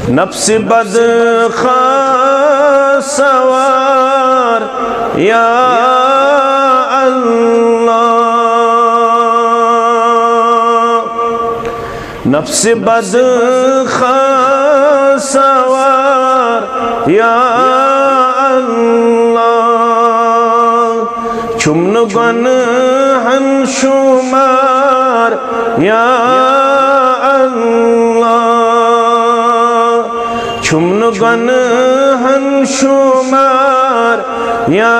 नफ्स बद सवार या अल्लाह, नफ्स बद सवार या अल्लाह, चुमन गन हंशुमार या चुमन गन हंशुमार या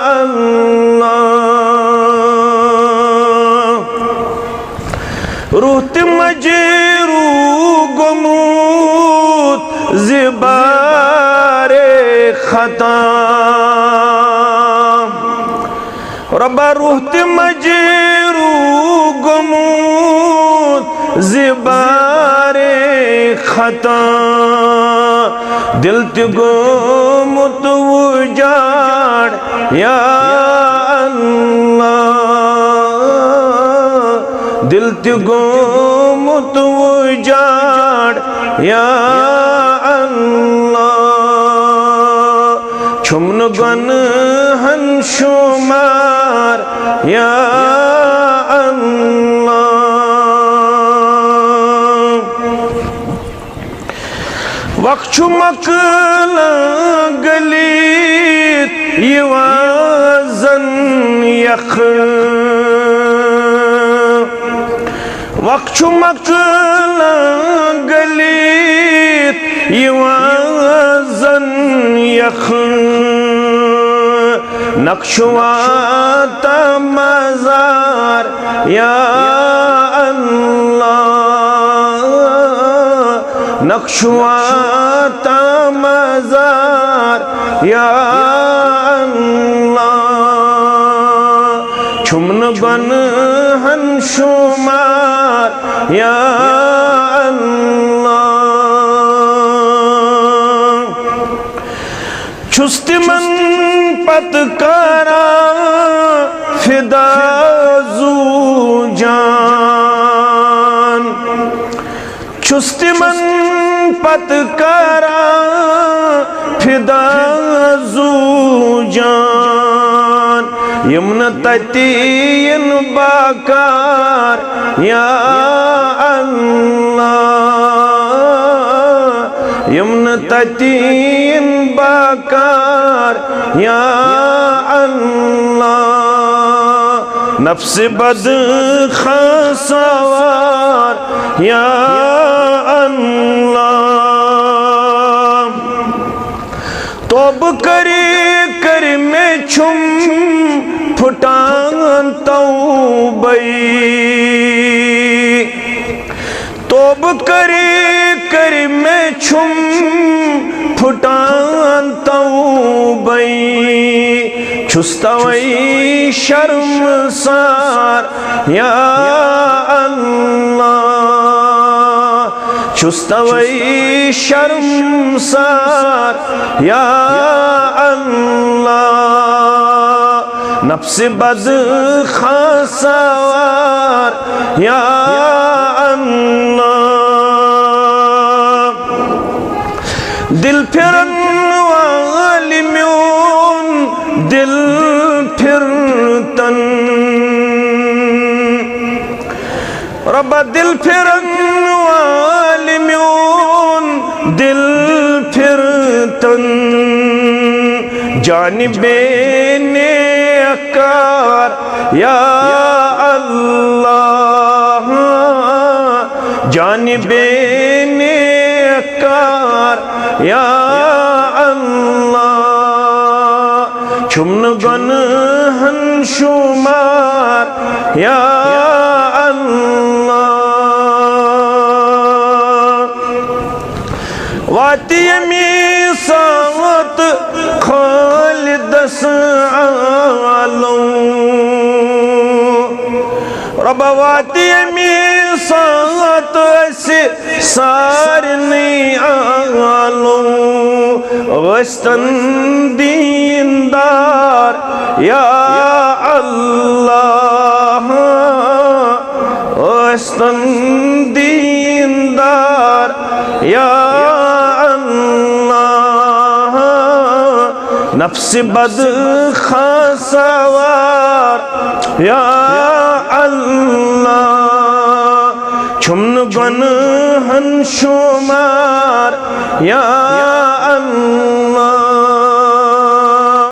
अल्लाह। रूत मजरू गुमूत ज़िबारे खता रब्बा, रूत मजरू गुमूत ज़िबारे खता, दिल तिगो मुतवजाड़ या अल्लाह, दिल तिगो मुतवजाड़ या अल्लाह, छुमन गन हंशुमार या वक्छु मकल गलीत यवाजन यख, वक्छु मकल गलीत यवाजन यख, नक्शवाता मजार या अल्लाह, नक्शवाता मजार या अल्लाह, छुमन बन हंशुमार या अल्लाह, चुस्ति मन पतकारा फिदा जू जान, चुस्ति मन पतकारा फिदा जू जान, यमुन ततीन बाकार या अल्लाह, यमुन ततीन बाकार या अल्लाह, नफ्स बद सवार या अल्लाह, तोब करे कर में छुम फुटान तौबई, तोब करे कर में छुम फुटान तौबई, छुस्तवई शर्मसार या अल्लाह, छुस्तवई शर्मसार या अल्लाह, नफ्स बद सवार या अल्लाह, दिल फिरन वाली म्यून दिल फिरतन रब्बा, दिल फिरन वाली म्यून दिल फिरतन, जानिबे नेकार या अल्लाह, जानिबे नेकार या अल्लाह, चुमन गन हंशुमार या अल्लाह, वाती में सावत खालिदस आलम रब्बा, वाती में सावत से सारनी आलम, वस्तन दीनदार या अल्लाह, वस्तन दीनदार या नफ्स बद खासवार या अल्लाह छुमन गन हन शुमार या अल्लाह